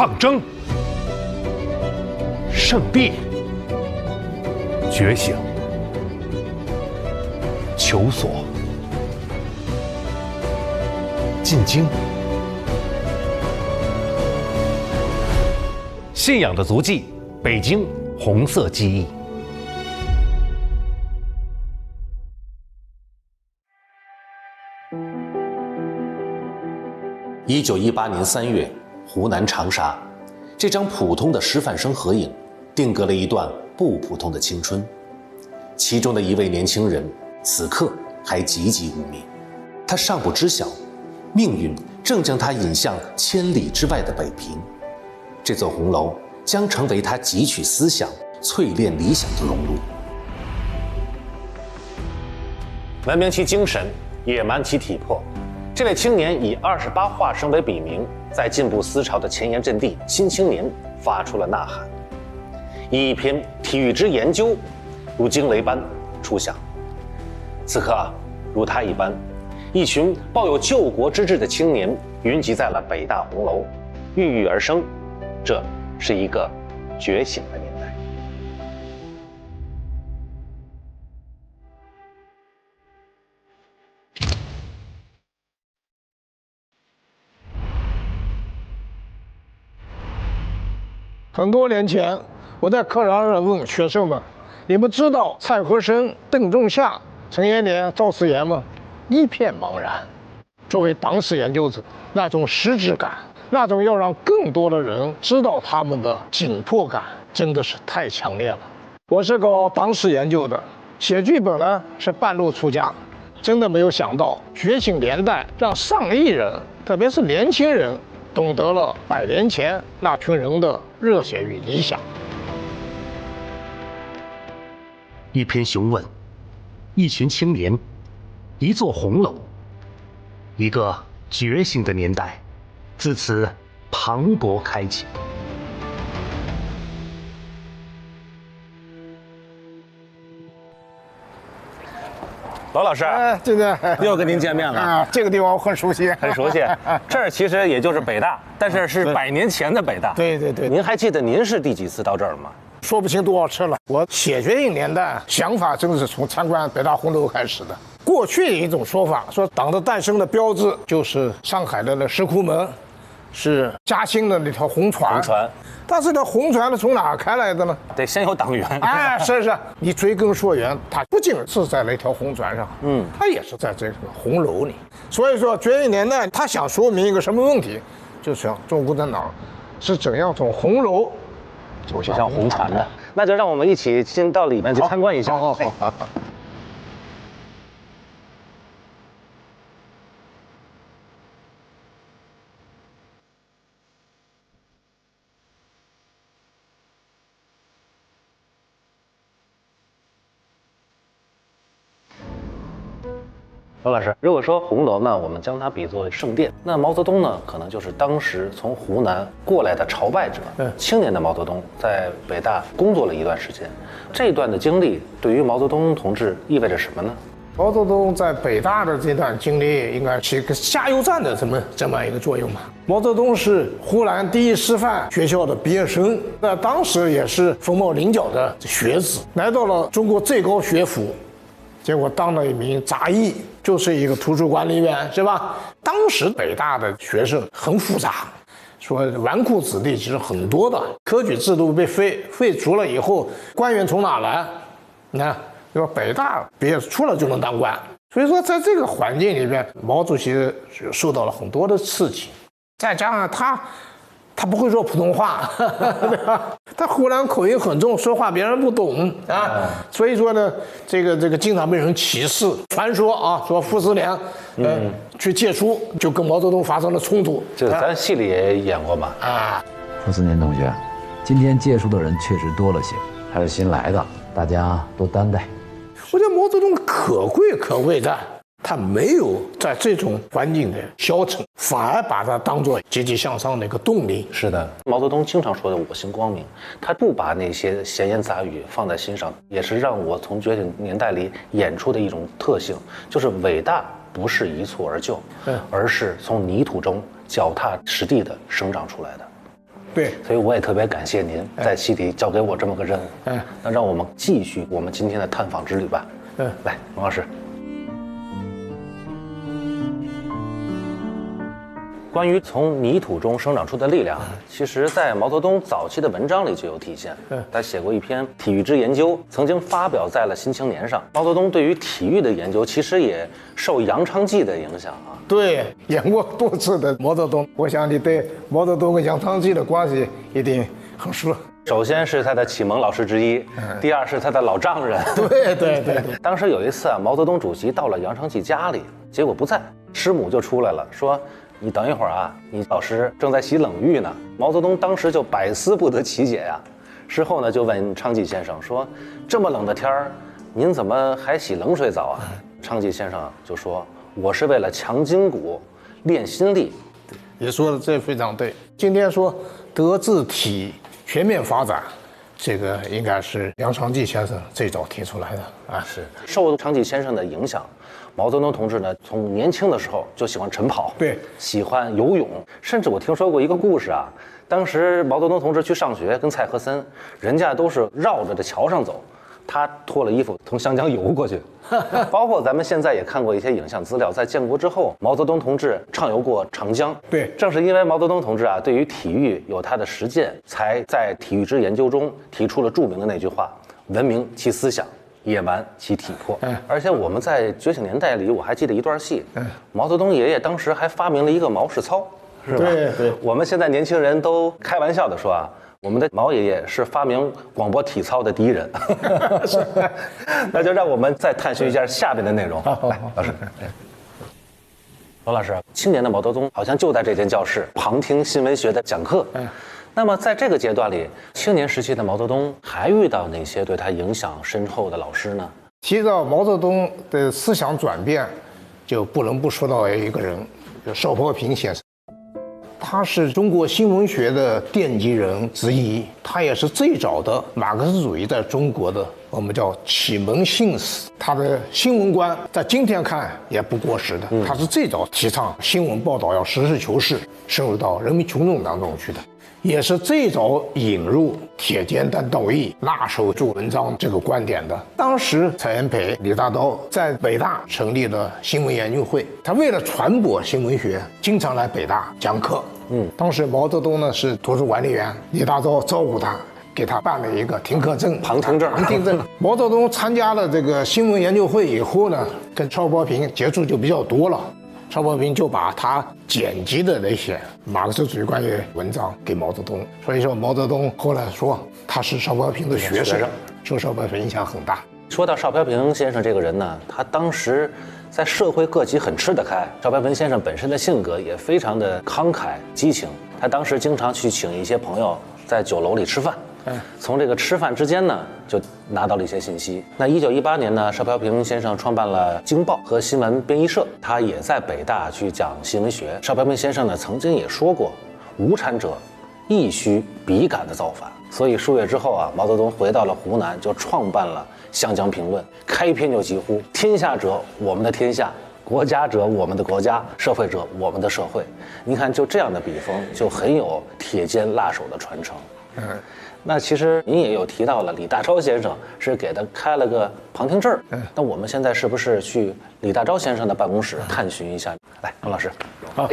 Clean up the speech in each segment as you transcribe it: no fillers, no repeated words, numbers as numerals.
抗争、胜利、觉醒、求索、进京。信仰的足迹，北京红色记忆。1918年3月，湖南长沙，这张普通的师范生合影，定格了一段不普通的青春。其中的一位年轻人，此刻还籍籍无名。他尚不知晓，命运正将他引向千里之外的北平。这座红楼将成为他汲取思想、淬炼理想的熔炉。闻名其精神，野蛮其体魄。这位青年以28画生为笔名，在进步思潮的前沿阵地新青年发出了呐喊，以一篇体育之研究，如惊雷般出响。此刻如他一般，一群抱有救国之志的青年云集在了北大红楼，郁郁而生。这是一个觉醒的年代。很多年前，我在课堂上问学生们：“你们知道蔡和森、邓仲夏、陈延年、赵思言吗？”一片茫然。作为党史研究者，那种实质感，那种要让更多的人知道他们的紧迫感，真的是太强烈了。我是搞党史研究的，写剧本呢是半路出家，真的没有想到觉醒年代让上亿人，特别是年轻人，懂得了100年前那群人的热血与理想。一篇雄文，一群青年，一座红楼，一个觉醒的年代，自此磅礴开启。罗老师，这个又跟您见面了啊，这个地方我很熟悉，很熟悉。这儿其实也就是北大，但是是100年前的北大。对对对，您还记得您是第几次到这儿吗？说不清多少次了。我写觉醒年代想法真的是从参观北大红楼开始的。过去有一种说法，说党的诞生的标志就是上海的那石库门，是嘉兴的那条红船。红船。但是这红船呢，从哪儿开来的呢？得先有党员。哎，是，你追根溯源，它不仅是在那条红船上，它也是在这个红楼里。所以说，觉醒年代它想说明一个什么问题，就是中国共产党是怎样从红楼走向红船的。那就让我们一起先到里面去参观一下。好。罗老师，如果说红楼呢，我们将它比作圣殿，那毛泽东呢，可能就是当时从湖南过来的朝拜者。青年的毛泽东在北大工作了一段时间，这一段的经历对于毛泽东同志意味着什么呢？毛泽东在北大的这段经历，应该起一个加油站的这么一个作用吧。毛泽东是湖南第一师范学校的毕业生，那当时也是凤毛麟角的学子，来到了中国最高学府。结果当了一名杂役，就是一个图书管理员，是吧？当时北大的学生很复杂，说纨绔子弟其实很多的，科举制度被废除了以后，官员从哪来？你看，对吧？北大毕业出来就能当官，所以说在这个环境里面，毛主席受到了很多的刺激，再加上他不会说普通话，对吧？他湖南口音很重，说话别人不懂啊，所以说呢，这个经常被人歧视。传说啊，说傅斯年去借书，就跟毛泽东发生了冲突。这个咱戏里也演过嘛。啊，傅斯年同学，今天借书的人确实多了些，还有新来的，大家多担待。我觉得毛泽东可贵可贵在，他没有在这种环境的消沉，反而把它当作积极向上的一个动力。是的，毛泽东经常说的“我行光明”，他不把那些闲言杂语放在心上，也是让我从觉醒年代里演出的一种特性，就是伟大不是一蹴而就，而是从泥土中脚踏实地的生长出来的。对，所以我也特别感谢您在西体交给我这么个任务。那让我们继续我们今天的探访之旅吧。来，王老师。关于从泥土中生长出的力量，其实在毛泽东早期的文章里就有体现。他写过一篇体育之研究，曾经发表在了《新青年》上。毛泽东对于体育的研究，其实也受杨昌济的影响啊。对，演过多次的毛泽东，我想你对毛泽东跟杨昌济的关系一定很熟。首先是他的启蒙老师之一，第二是他的老丈人。对。当时有一次啊，毛泽东主席到了杨昌济家里，结果不在，师母就出来了，说：“你等一会儿啊，你老师正在洗冷浴呢。”毛泽东当时就百思不得其解呀。事后呢，就问昌济先生说：“这么冷的天儿，您怎么还洗冷水澡啊？”昌济先生就说：“我是为了强筋骨，练心力。”你说的这非常对。今天说德智体全面发展，这个应该是杨昌济先生最早提出来的啊。是受昌济先生的影响，毛泽东同志呢，从年轻的时候就喜欢晨跑，对，喜欢游泳，甚至我听说过一个故事啊，当时毛泽东同志去上学，跟蔡和森，人家都是绕着这桥上走，他脱了衣服从湘江游过去。包括咱们现在也看过一些影像资料，在建国之后，毛泽东同志畅游过长江。对，正是因为毛泽东同志啊，对于体育有他的实践，才在体育之研究中提出了著名的那句话：文明其思想，野蛮其体魄。而且我们在《觉醒年代》里，我还记得一段戏，毛泽东爷爷当时还发明了一个毛氏操，是吧？对。我们现在年轻人都开玩笑的说啊，我们的毛爷爷是发明广播体操的第一人。那就让我们再探寻一下下面的内容。来，老师。罗老师，青年的毛泽东好像就在这间教室旁听新闻学的讲课。那么在这个阶段里，青年时期的毛泽东还遇到哪些对他影响深厚的老师呢？提到毛泽东的思想转变，就不能不说到一个人，就邵伯平先生。他是中国新闻学的奠基人之一，他也是最早的马克思主义在中国的我们叫启蒙信使。他的新闻观在今天看也不过时的，他是最早提倡新闻报道要实事求是，深入到人民群众当中去的，也是最早引入铁肩担道义、拉手做文章这个观点的。当时蔡元培、李大钊在北大成立了新闻研究会，他为了传播新闻学，经常来北大讲课。当时毛泽东呢是图书管理员，李大钊照顾他，给他办了一个停课证、旁听证。毛泽东参加了这个新闻研究会以后呢，跟邵伯平接触就比较多了。邵伯平就把他剪辑的那些马克思主义关于文章给毛泽东，所以说毛泽东后来说他是邵伯平的学生，受邵伯平影响很大。说到邵伯平先生这个人呢，他当时在社会各级很吃得开。邵伯平先生本身的性格也非常的慷慨激情，他当时经常去请一些朋友在酒楼里吃饭。从这个吃饭之间呢，就拿到了一些信息。那1918年呢，邵伯平先生创办了《京报》和新闻编译社，他也在北大去讲新闻学。邵伯平先生呢，曾经也说过：“无产者，亦须笔杆的造反。”所以数月之后啊，毛泽东回到了湖南，就创办了《湘江评论》，开篇就疾呼：“天下者，我们的天下；国家者，我们的国家；社会者，我们的社会。”你看，就这样的笔锋，就很有铁肩辣手的传承。那其实您也有提到了，李大钊先生是给他开了个旁听证。那我们现在是不是去李大钊先生的办公室探寻一下？来，王老师。好。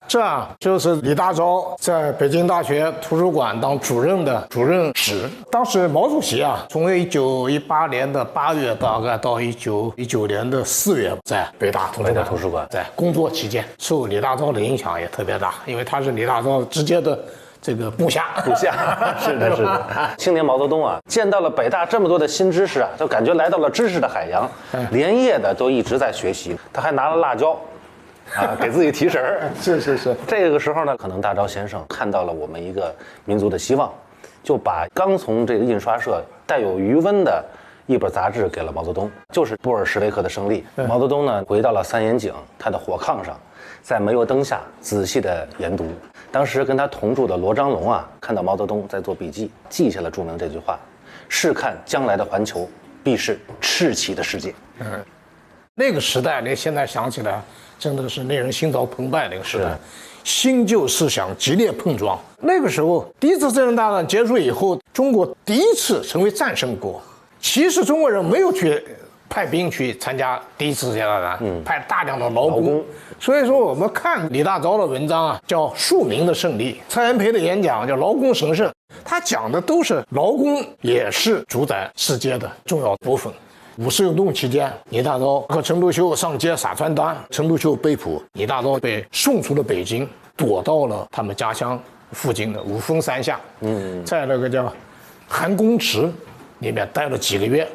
这就是李大钊在北京大学图书馆当主任的主任室。当时毛主席啊，从1918年的8月大概到1919年的4月，在北大图书馆在工作期间，受李大钊的影响也特别大，因为他是李大钊直接的这个部下。是的。青年毛泽东啊，见到了北大这么多的新知识啊，就感觉来到了知识的海洋，连夜的都一直在学习。他还拿了辣椒给自己提神儿。是。这个时候呢，可能大钊先生看到了我们一个民族的希望，就把刚从这个印刷社带有余温的一本杂志给了毛泽东，就是布尔什维克的胜利。毛泽东呢，回到了三眼井他的火炕上，在煤油灯下仔细的研读。当时跟他同住的罗章龙啊，看到毛泽东在做笔记，记下了著名这句话：“试看将来的环球，必是赤旗的世界。”那个时代，你现在想起来，真的是令人心潮澎湃。那个时代，新旧思想激烈碰撞。那个时候，第一次世界大战结束以后，中国第一次成为战胜国。其实中国人没有去派兵去参加第一次世界大战，派大量的劳工。所以说，我们看李大钊的文章啊，叫《庶民的胜利》；蔡元培的演讲叫《劳工神圣》，他讲的都是劳工也是主宰世界的重要部分。五四运动期间，李大钊和陈独秀上街撒传单，陈独秀被捕，李大钊被送出了北京，躲到了他们家乡附近的五峰山下，在那个叫韩公池里面待了几个月。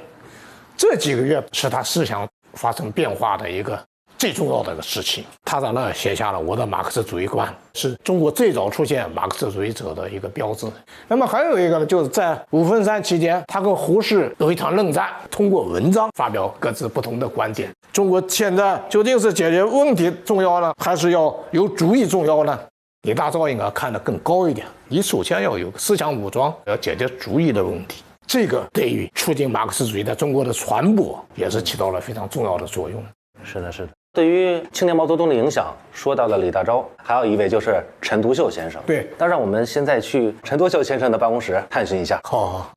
这几个月是他思想发生变化的一个最重要的一个事情。他在那儿写下了我的马克思主义观，是中国最早出现马克思主义者的一个标志。那么还有一个呢，就是在五峰山期间，他跟胡适有一场论战，通过文章发表各自不同的观点。中国现在究竟是解决问题重要呢，还是要有主义重要呢？李大钊应该看得更高一点，你首先要有思想武装，要解决主义的问题。这个对于促进马克思主义在中国的传播也是起到了非常重要的作用。是的，是的。对于青年毛泽东的影响，说到了李大钊，还有一位就是陈独秀先生。对，那让我们现在去陈独秀先生的办公室探寻一下。好。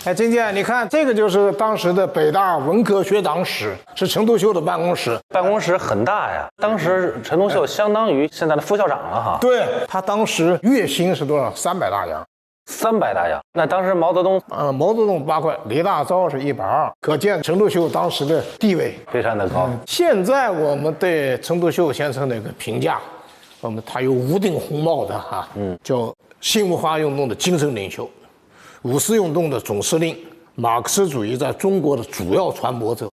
哎，金健，你看这个就是当时的北大文科学长室，是陈独秀的办公室。办公室很大呀，当时陈独秀相当于现在的副校长了哈。对，他当时月薪是多少？300大洋。300大洋。那当时毛泽东8块，李大钊是120，可见陈独秀当时的地位非常的高。现在我们对陈独秀先生的一个评价，他有无顶红帽的哈，叫新文化运动的精神领袖，五四运动的总司令，马克思主义在中国的主要传播者，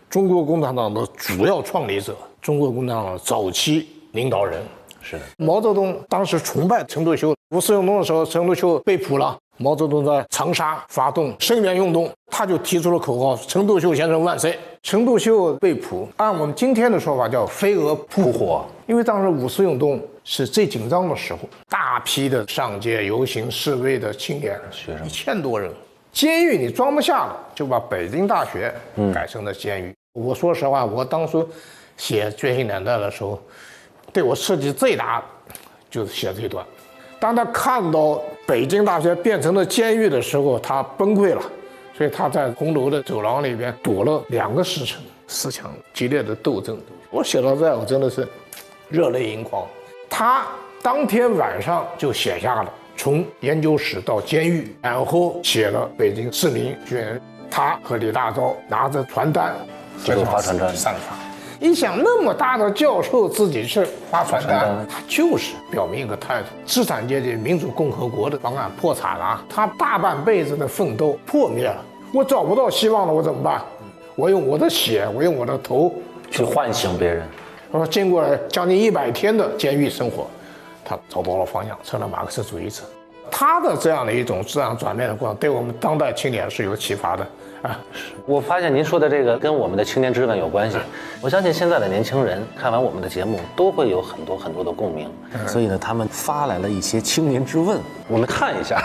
中国共产党的主要创立者，中国共产党的早期领导人。是的，毛泽东当时崇拜陈独秀。五四运动的时候，陈独秀被捕了，毛泽东在长沙发动声援运动，他就提出了口号：陈独秀先生万岁。陈独秀被捕，按我们今天的说法叫飞蛾扑火，因为当时五四运动是最紧张的时候，大批的上街游行示威的青年，学生1000多人，监狱你装不下了，就把北京大学改成了监狱。我说实话，我当初写《觉醒年代》的时候，对我刺激最大就是写这段。当他看到北京大学变成了监狱的时候，他崩溃了，所以他在红楼的走廊里边躲了2个时辰，思想激烈的斗争。我写到这，我真的是热泪盈眶。他当天晚上就写下了从研究室到监狱，然后写了北京市民宣言。他和李大钊拿着传单，这个发传单散发。你想那么大的教授自己去发传单，他就是表明一个态度：资产阶级民主共和国的方案破产了，他大半辈子的奋斗破灭了，我找不到希望了，我怎么办？我用我的血，我用我的头去唤醒别人。经过将近100天的监狱生活，他找到了方向，成了马克思主义者。他的这样的一种思想转变的过程，对我们当代青年是有启发的啊。我发现您说的这个跟我们的青年之问有关系。我相信现在的年轻人看完我们的节目，都会有很多的共鸣。所以呢，他们发来了一些青年之问，我们看一下。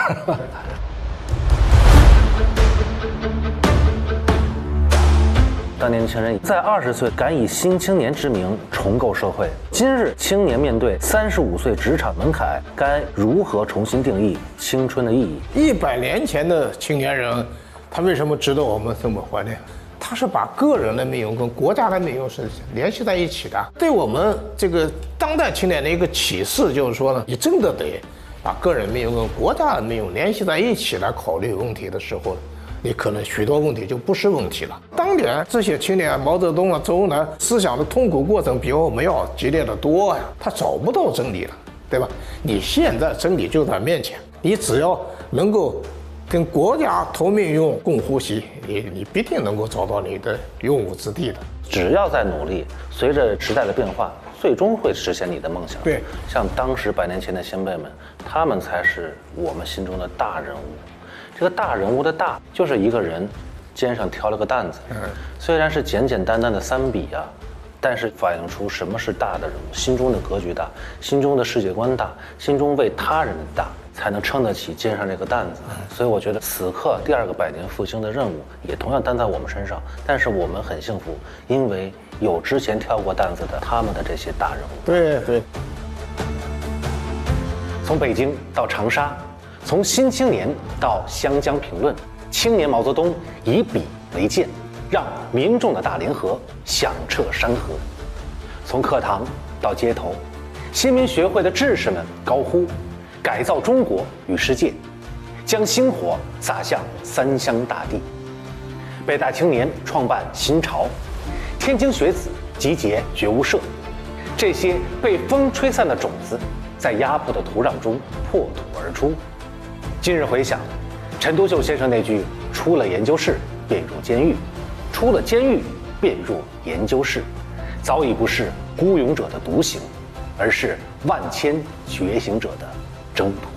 当年轻人在20岁敢以新青年之名重构社会，今日青年面对35岁职场门槛，该如何重新定义青春的意义？100年前的青年人，他为什么值得我们这么怀念？他是把个人的命运跟国家的命运是联系在一起的。对我们这个当代青年的一个启示就是说呢，你真的得把个人命运跟国家的命运联系在一起来考虑问题的时候，你可能许多问题就不是问题了。当年这些青年，毛泽东啊、周恩来思想的痛苦过程比我们要激烈的多呀，他找不到真理了，对吧？你现在真理就在面前，你只要能够跟国家同命运共呼吸，你必定能够找到你的用武之地的。只要在努力，随着时代的变化，最终会实现你的梦想。对，像当时100年前的先辈们，他们才是我们心中的大人物。这个大人物的大，就是一个人肩上挑了个担子，虽然是简简单单的3笔啊，但是反映出什么是大的人物，心中的格局大，心中的世界观大，心中为他人的大，才能撑得起肩上这个担子。所以我觉得此刻第2个100年复兴的任务也同样担在我们身上，但是我们很幸福，因为有之前挑过担子的他们的这些大人物。对对。从北京到长沙，从《新青年》到《湘江评论》，青年毛泽东以笔为鉴，让民众的大联合响彻山河。从课堂到街头，新民学会的志士们高呼“改造中国与世界”，将星火洒向三湘大地。北大青年创办新潮，天津学子集结觉悟社，这些被风吹散的种子，在压迫的土壤中破土而出。今日回想，陈独秀先生那句“出了研究室便入监狱，出了监狱便入研究室”，早已不是孤勇者的独行，而是万千觉醒者的征途。